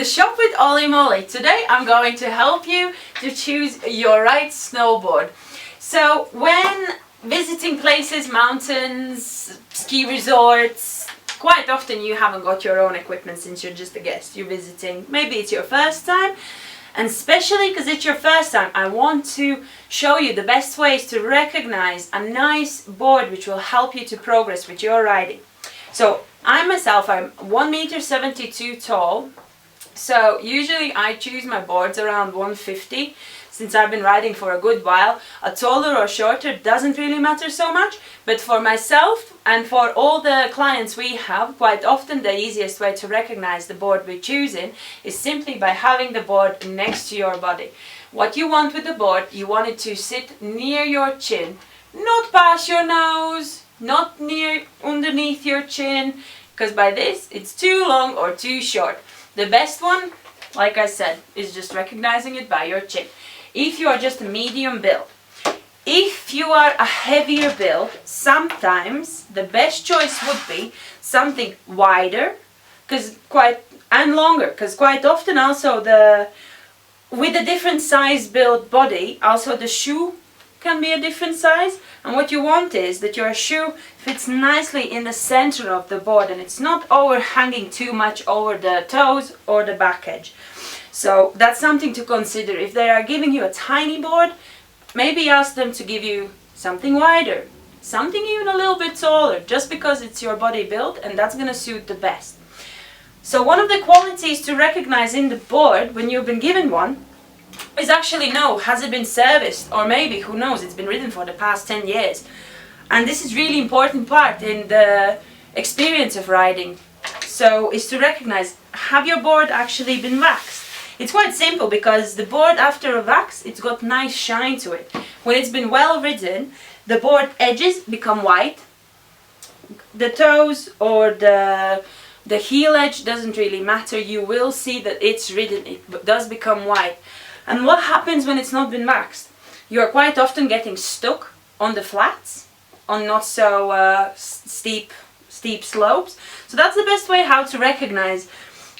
the shop with Ollie Moly. Today I'm going to help you to choose your right snowboard. So when visiting places, mountains, ski resorts, quite often you haven't got your own equipment since you're just a guest. You're visiting, maybe it's your first time, and especially because it's your first time, I want to show you the best ways to recognize a nice board which will help you to progress with your riding. So I'm 1.72 meters tall, so usually I choose my boards around 150. Since I've been riding for a good while, a taller or shorter doesn't really matter so much, but for myself and for all the clients we have, quite often the easiest way to recognize the board we're choosing is simply by having the board next to your body. What you want with the board, you want it to sit near your chin, not past your nose, not underneath your chin, because by this it's too long or too short. The best one, like I said, is just recognizing it by your chin. If you are just a medium build, if you are a heavier build, sometimes the best choice would be something wider and longer, because quite often also with a different size build body, also the shoe can be a different size, and what you want is that your shoe fits nicely in the center of the board and it's not overhanging too much over the toes or the back edge. So that's something to consider. If they are giving you a tiny board, maybe ask them to give you something wider, something even a little bit taller, just because it's your body build and that's going to suit the best. So one of the qualities to recognize in the board when you've been given one is actually know, has it been serviced, or maybe, who knows, it's been ridden for the past 10 years. And this is really important part in the experience of riding. So is to recognize, have your board actually been waxed? It's quite simple because the board after a wax, it's got nice shine to it. When it's been well ridden, the board edges become white. The toes or the heel edge doesn't really matter. You will see that it's ridden, it does become white. And what happens when it's not been waxed? You are quite often getting stuck on the flats, on not so steep slopes. So that's the best way how to recognize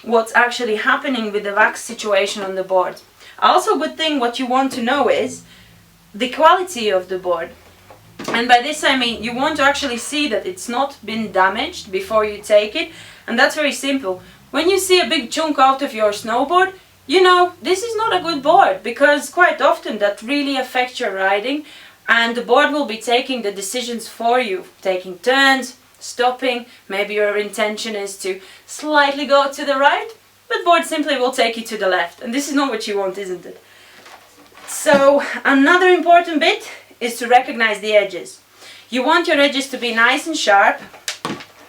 what's actually happening with the wax situation on the board. Also, good thing what you want to know is the quality of the board. And by this I mean you want to actually see that it's not been damaged before you take it. And that's very simple. When you see a big chunk out of your snowboard, you know this is not a good board, because quite often that really affects your riding and the board will be taking the decisions for you, taking turns, stopping. Maybe your intention is to slightly go to the right, but board simply will take you to the left, and this is not what you want, isn't it? So another important bit is to recognize the edges. You want your edges to be nice and sharp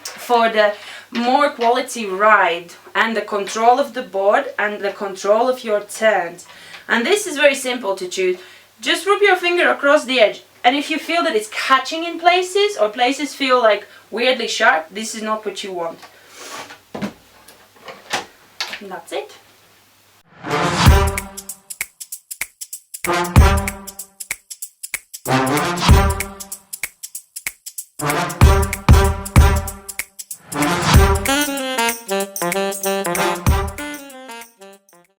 for the more quality ride and the control of the board and the control of your turns. And this is very simple to choose. Just rub your finger across the edge, and if you feel that it's catching in places or places feel like weirdly sharp, this is not what you want. And that's it.